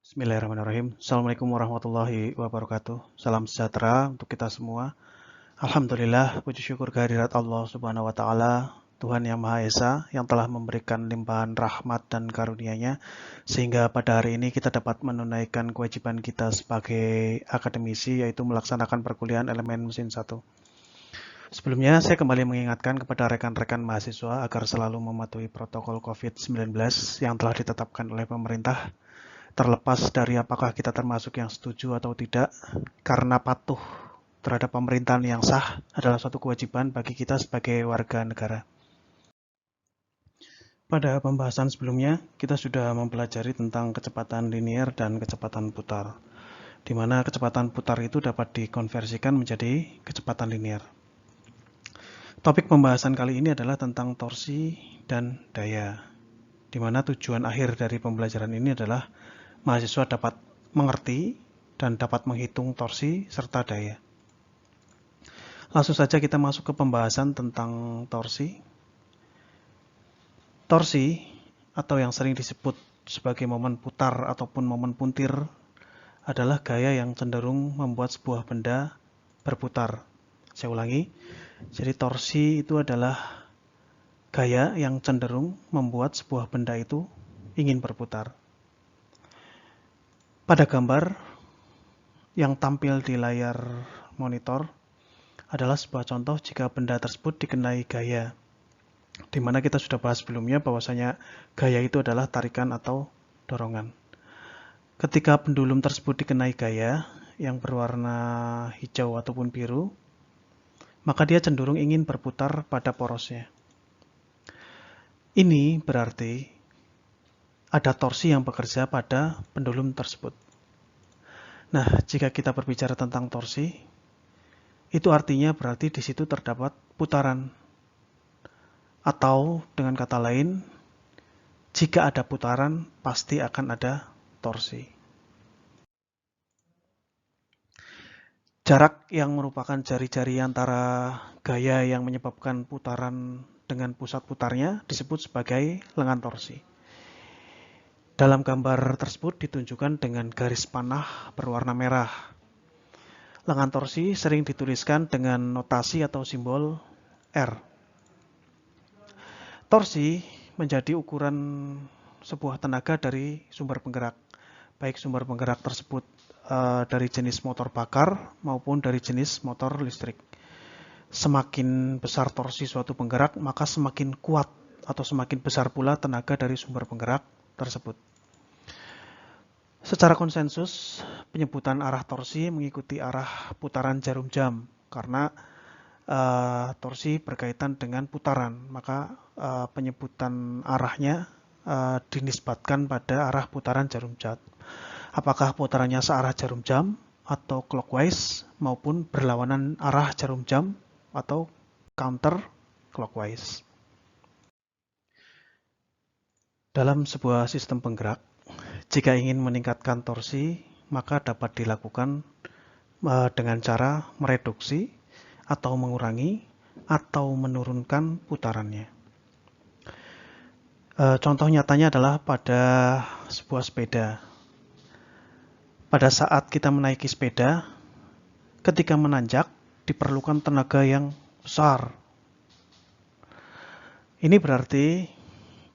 Bismillahirrahmanirrahim. Assalamualaikum warahmatullahi wabarakatuh. Salam sejahtera untuk kita semua. Alhamdulillah, puji syukur kehadirat Allah Subhanahu wa Ta'ala, Tuhan Yang Maha Esa, yang telah memberikan limpahan rahmat dan karunia-Nya, sehingga pada hari ini kita dapat menunaikan kewajiban kita sebagai akademisi, yaitu melaksanakan perkuliahan elemen mesin 1. Sebelumnya, saya kembali mengingatkan kepada rekan-rekan mahasiswa agar selalu mematuhi protokol COVID-19 yang telah ditetapkan oleh pemerintah, terlepas dari apakah kita termasuk yang setuju atau tidak, karena patuh terhadap pemerintahan yang sah adalah suatu kewajiban bagi kita sebagai warga negara. Pada pembahasan sebelumnya, kita sudah mempelajari tentang kecepatan linier dan kecepatan putar, di mana kecepatan putar itu dapat dikonversikan menjadi kecepatan linier. Topik pembahasan kali ini adalah tentang torsi dan daya, di mana tujuan akhir dari pembelajaran ini adalah mahasiswa dapat mengerti dan dapat menghitung torsi serta daya. Langsung saja kita masuk ke pembahasan tentang torsi. Torsi, atau yang sering disebut sebagai momen putar ataupun momen puntir, adalah gaya yang cenderung membuat sebuah benda berputar. Saya ulangi, jadi torsi itu adalah gaya yang cenderung membuat sebuah benda itu ingin berputar. Pada gambar yang tampil di layar monitor adalah sebuah contoh jika benda tersebut dikenai gaya, di mana kita sudah bahas sebelumnya bahwasanya gaya itu adalah tarikan atau dorongan. Ketika pendulum tersebut dikenai gaya yang berwarna hijau ataupun biru, maka dia cenderung ingin berputar pada porosnya. Ini berarti ada torsi yang bekerja pada pendulum tersebut. Nah, jika kita berbicara tentang torsi, itu artinya berarti di situ terdapat putaran. Atau dengan kata lain, jika ada putaran, pasti akan ada torsi. Jarak yang merupakan jari-jari antara gaya yang menyebabkan putaran dengan pusat putarnya disebut sebagai lengan torsi. Dalam gambar tersebut ditunjukkan dengan garis panah berwarna merah. Lengan torsi sering dituliskan dengan notasi atau simbol R. Torsi menjadi ukuran sebuah tenaga dari sumber penggerak, baik sumber penggerak tersebut dari jenis motor bakar maupun dari jenis motor listrik. Semakin besar torsi suatu penggerak, maka semakin kuat atau semakin besar pula tenaga dari sumber penggerak tersebut. Secara konsensus, penyebutan arah torsi mengikuti arah putaran jarum jam, karena torsi berkaitan dengan putaran, maka penyebutan arahnya dinisbatkan pada arah putaran jarum jam. Apakah putarannya searah jarum jam atau clockwise maupun berlawanan arah jarum jam atau counter clockwise. Dalam sebuah sistem penggerak, jika ingin meningkatkan torsi, maka dapat dilakukan dengan cara mereduksi atau mengurangi atau menurunkan putarannya. Contoh nyatanya adalah pada sebuah sepeda. Pada saat kita menaiki sepeda, ketika menanjak diperlukan tenaga yang besar. Ini berarti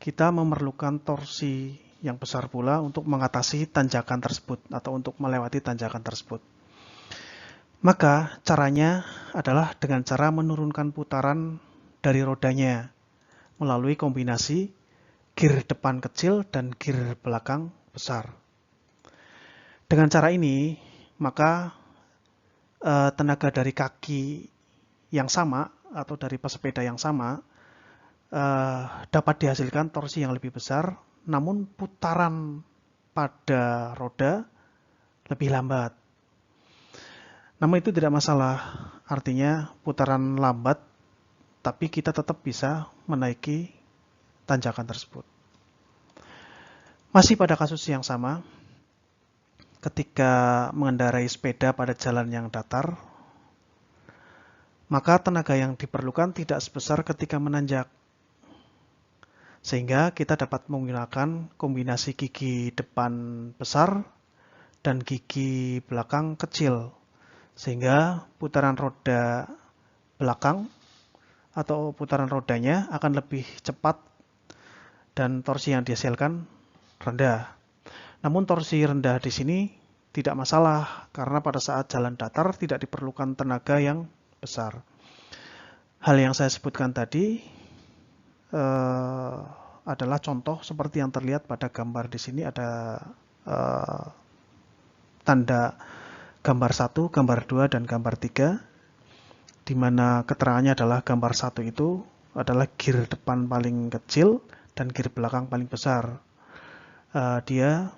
kita memerlukan torsi yang besar pula untuk mengatasi tanjakan tersebut atau untuk melewati tanjakan tersebut. Maka caranya adalah dengan cara menurunkan putaran dari rodanya melalui kombinasi gir depan kecil dan gir belakang besar. Dengan cara ini, maka tenaga dari kaki yang sama atau dari pesepeda yang sama dapat dihasilkan torsi yang lebih besar, namun putaran pada roda lebih lambat. Namun itu tidak masalah, artinya putaran lambat, tapi kita tetap bisa menaiki tanjakan tersebut. Masih pada kasus yang sama, ketika mengendarai sepeda pada jalan yang datar, maka tenaga yang diperlukan tidak sebesar ketika menanjak. Sehingga kita dapat menggunakan kombinasi gigi depan besar dan gigi belakang kecil, sehingga putaran roda belakang atau putaran rodanya akan lebih cepat dan torsi yang dihasilkan rendah. Namun torsi rendah di sini tidak masalah karena pada saat jalan datar tidak diperlukan tenaga yang besar. Hal yang saya sebutkan tadi adalah contoh seperti yang terlihat pada gambar di sini. Ada tanda gambar 1, gambar 2, dan gambar 3, di mana keterangannya adalah gambar 1 itu adalah gear depan paling kecil dan gear belakang paling besar. Dia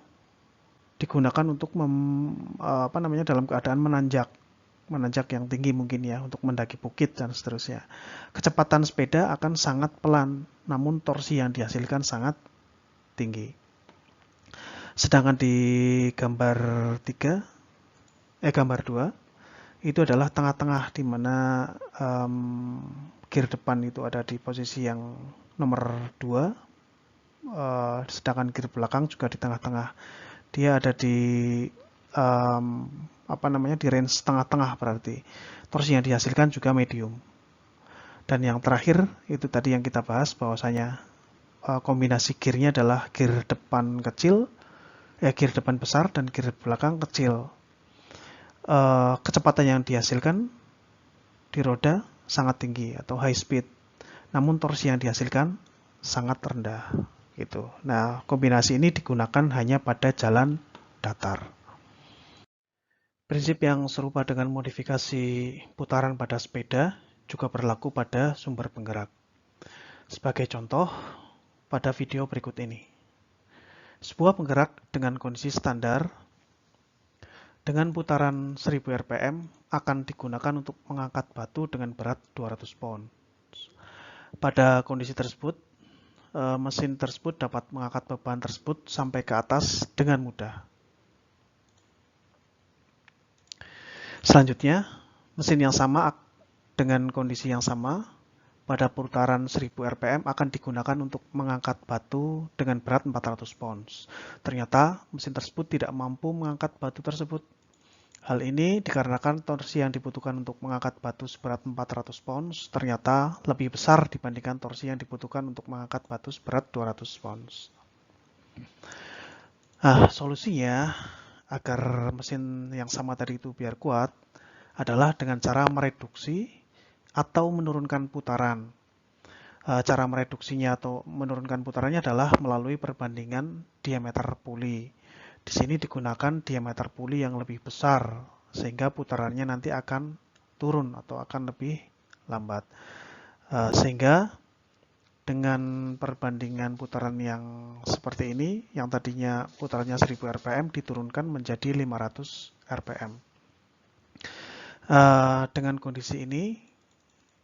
digunakan untuk dalam keadaan menanjak yang tinggi mungkin ya, untuk mendaki bukit dan seterusnya. Kecepatan sepeda akan sangat pelan, namun torsi yang dihasilkan sangat tinggi. Sedangkan di gambar 2 itu adalah tengah-tengah, di mana gear depan itu ada di posisi yang nomor 2, sedangkan gear belakang juga di tengah-tengah. Dia ada di di range tengah-tengah, berarti torsi yang dihasilkan juga medium. Dan yang terakhir itu tadi yang kita bahas, bahwasanya kombinasi gearnya adalah gear depan besar dan gear belakang kecil. Kecepatan yang dihasilkan di roda sangat tinggi atau high speed, namun torsi yang dihasilkan sangat rendah. Gitu. Nah, kombinasi ini digunakan hanya pada jalan datar. Prinsip yang serupa dengan modifikasi putaran pada sepeda juga berlaku pada sumber penggerak. Sebagai contoh, pada video berikut ini. Sebuah penggerak dengan kondisi standar dengan putaran 1000 rpm akan digunakan untuk mengangkat batu dengan berat 200 pound. Pada kondisi tersebut, mesin tersebut dapat mengangkat beban tersebut sampai ke atas dengan mudah. Selanjutnya, mesin yang sama dengan kondisi yang sama pada putaran 1000 rpm akan digunakan untuk mengangkat batu dengan berat 400 pounds. Ternyata mesin tersebut tidak mampu mengangkat batu tersebut. Hal ini dikarenakan torsi yang dibutuhkan untuk mengangkat batu seberat 400 pounds ternyata lebih besar dibandingkan torsi yang dibutuhkan untuk mengangkat batu seberat 200 pounds. Nah, solusinya agar mesin yang sama tadi itu biar kuat adalah dengan cara mereduksi atau menurunkan putaran. Cara mereduksinya atau menurunkan putarannya adalah melalui perbandingan diameter puli. Di sini digunakan diameter puli yang lebih besar, sehingga putarannya nanti akan turun atau akan lebih lambat. Sehingga dengan perbandingan putaran yang seperti ini, yang tadinya putarannya 1000 rpm diturunkan menjadi 500 rpm. Dengan kondisi ini,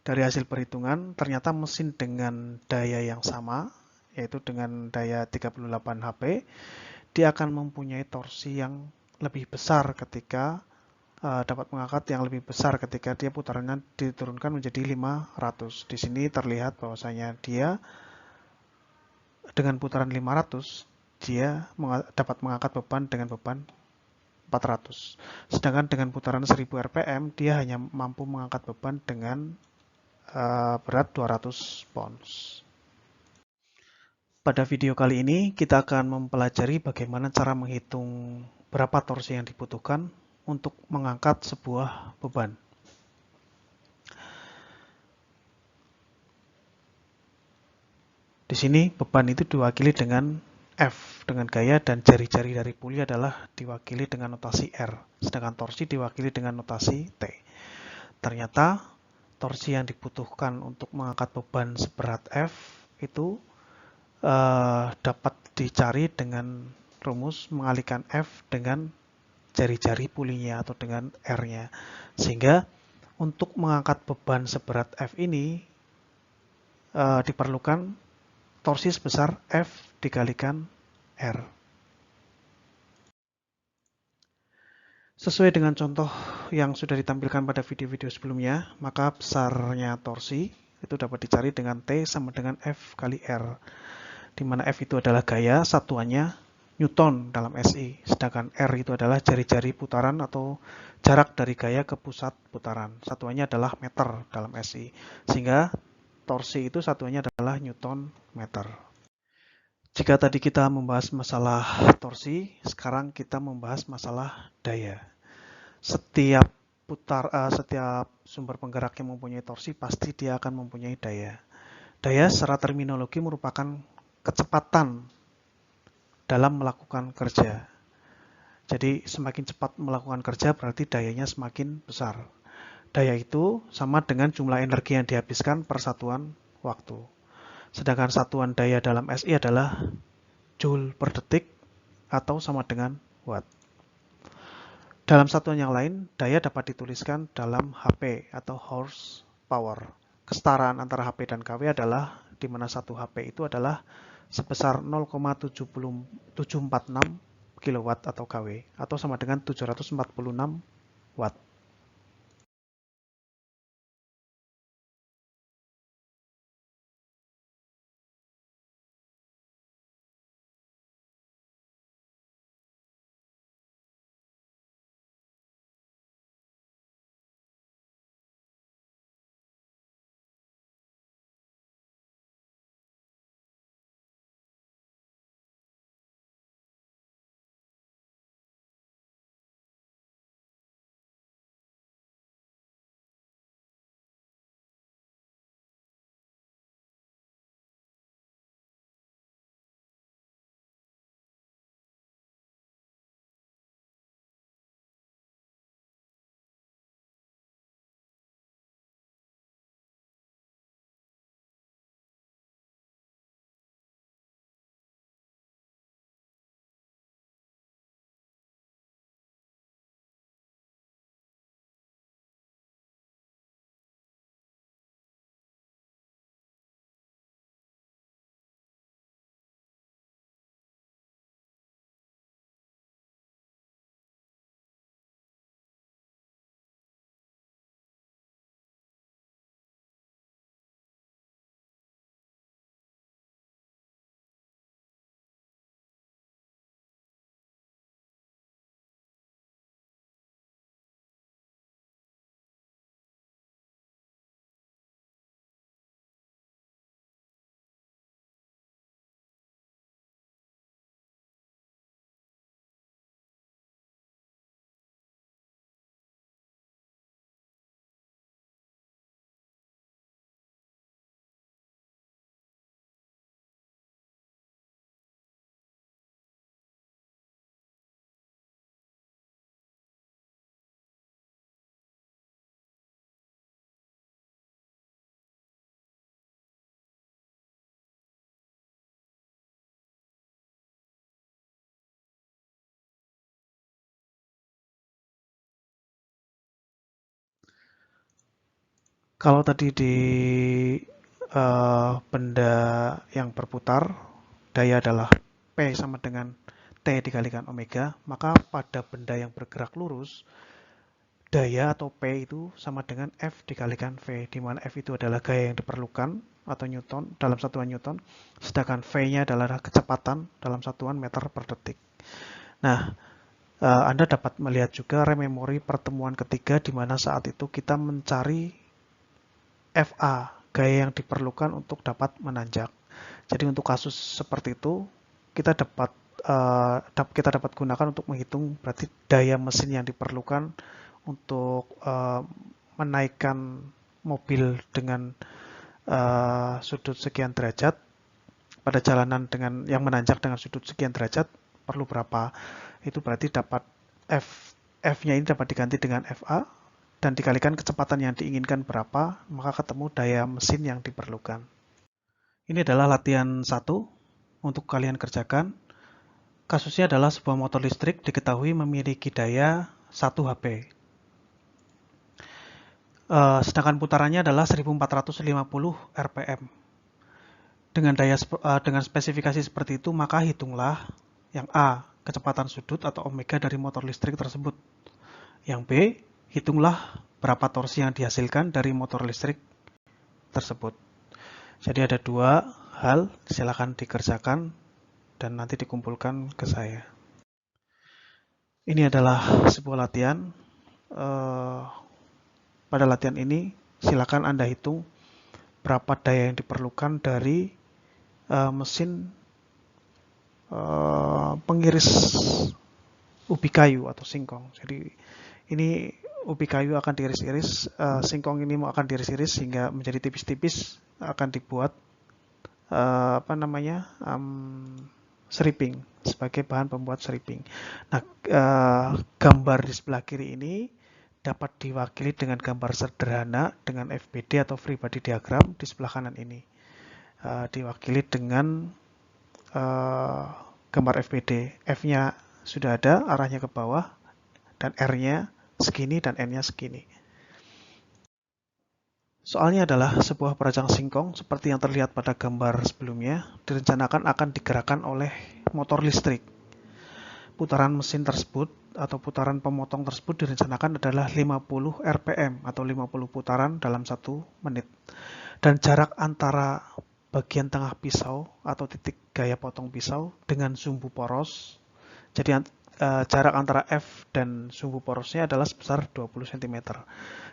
dari hasil perhitungan, ternyata mesin dengan daya yang sama, yaitu dengan daya 38 HP, dia akan mempunyai torsi yang lebih besar ketika dapat mengangkat yang lebih besar ketika dia putarannya diturunkan menjadi 500. Di sini terlihat bahwasanya dia dengan putaran 500 dia dapat mengangkat beban dengan beban 400. Sedangkan dengan putaran 1000 rpm dia hanya mampu mengangkat beban dengan berat 200 pounds. Pada video kali ini kita akan mempelajari bagaimana cara menghitung berapa torsi yang dibutuhkan untuk mengangkat sebuah beban. Di sini beban itu diwakili dengan F dengan gaya dan jari-jari dari puli adalah diwakili dengan notasi R, sedangkan torsi diwakili dengan notasi T. Ternyata torsi yang dibutuhkan untuk mengangkat beban seberat F itu dapat dicari dengan rumus mengalihkan F dengan jari-jari pulinya atau dengan R-nya. Sehingga untuk mengangkat beban seberat F ini diperlukan torsi sebesar F dikalikan R. Sesuai dengan contoh yang sudah ditampilkan pada video-video sebelumnya, maka besarnya torsi itu dapat dicari dengan T sama dengan F kali R, di mana F itu adalah gaya, satuannya Newton dalam SI, sedangkan R itu adalah jari-jari putaran atau jarak dari gaya ke pusat putaran. Satuannya adalah meter dalam SI, sehingga torsi itu satuannya adalah Newton meter. Jika tadi kita membahas masalah torsi, sekarang kita membahas masalah daya. Setiap sumber penggerak yang mempunyai torsi pasti dia akan mempunyai daya. Daya secara terminologi merupakan kecepatan dalam melakukan kerja. Jadi semakin cepat melakukan kerja berarti dayanya semakin besar. Daya itu sama dengan jumlah energi yang dihabiskan per satuan waktu. Sedangkan satuan daya dalam SI adalah joule per detik atau sama dengan watt. Dalam satuan yang lain, daya dapat dituliskan dalam HP atau horsepower. Kesetaraan antara HP dan kW adalah di mana satu HP itu adalah sebesar 0,746 kW atau kW atau sama dengan 746 watt. Kalau tadi di benda yang berputar, daya adalah P sama dengan T dikalikan omega, maka pada benda yang bergerak lurus, daya atau P itu sama dengan F dikalikan V, di mana F itu adalah gaya yang diperlukan atau Newton dalam satuan Newton, sedangkan V-nya adalah kecepatan dalam satuan meter per detik. Nah, Anda dapat melihat juga rememori pertemuan ketiga di mana saat itu kita mencari FA, gaya yang diperlukan untuk dapat menanjak. Jadi untuk kasus seperti itu, kita dapat gunakan untuk menghitung berarti daya mesin yang diperlukan untuk menaikkan mobil dengan sudut sekian derajat pada jalanan dengan yang menanjak dengan sudut sekian derajat perlu berapa. Itu berarti dapat F-nya ini dapat diganti dengan FA dan dikalikan kecepatan yang diinginkan berapa, maka ketemu daya mesin yang diperlukan. Ini adalah latihan 1 untuk kalian kerjakan. Kasusnya adalah sebuah motor listrik diketahui memiliki daya 1 HP. Sedangkan putarannya adalah 1450 RPM. Dengan spesifikasi seperti itu, maka hitunglah yang A, kecepatan sudut atau omega dari motor listrik tersebut. Yang B, hitunglah berapa torsi yang dihasilkan dari motor listrik tersebut. Jadi ada dua hal, silakan dikerjakan dan nanti dikumpulkan ke saya. Ini adalah sebuah latihan. Pada latihan ini silakan Anda hitung berapa daya yang diperlukan dari mesin pengiris ubi kayu atau singkong. Jadi ini ubi kayu akan diiris-iris, singkong ini akan diiris-iris sehingga menjadi tipis-tipis, akan dibuat seriping sebagai bahan pembuat seriping. Nah, gambar di sebelah kiri ini dapat diwakili dengan gambar sederhana dengan FBD atau free body diagram di sebelah kanan ini. Diwakili dengan gambar FBD. F-nya sudah ada, arahnya ke bawah, dan R-nya segini dan N-nya segini. Soalnya adalah sebuah perancang singkong seperti yang terlihat pada gambar sebelumnya direncanakan akan digerakkan oleh motor listrik. Putaran mesin tersebut atau putaran pemotong tersebut direncanakan adalah 50 rpm atau 50 putaran dalam 1 menit. Dan jarak antara bagian tengah pisau atau titik gaya potong pisau dengan sumbu poros, jadi jarak antara F dan sumbu porosnya adalah sebesar 20 cm.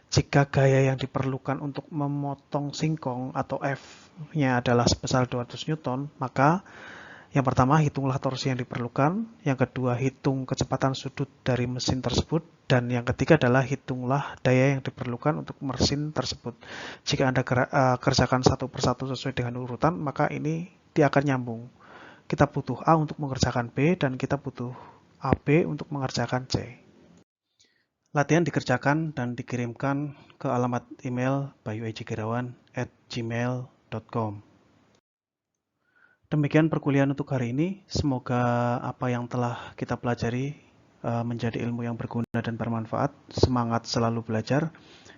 Jika gaya yang diperlukan untuk memotong singkong atau F-nya adalah sebesar 200 Newton, maka yang pertama, hitunglah torsi yang diperlukan. Yang kedua, hitung kecepatan sudut dari mesin tersebut. Dan yang ketiga adalah hitunglah daya yang diperlukan untuk mesin tersebut. Jika Anda kerjakan satu persatu sesuai dengan urutan, maka ini dia akan nyambung. Kita butuh A untuk mengerjakan B, dan kita butuh AB untuk mengerjakan C. Latihan dikerjakan dan dikirimkan ke alamat email bayuejigirawan@gmail.com. Demikian perkuliahan untuk hari ini. Semoga apa yang telah kita pelajari menjadi ilmu yang berguna dan bermanfaat. Semangat selalu belajar,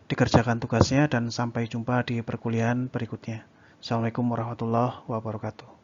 dikerjakan tugasnya, dan sampai jumpa di perkuliahan berikutnya. Assalamualaikum warahmatullahi wabarakatuh.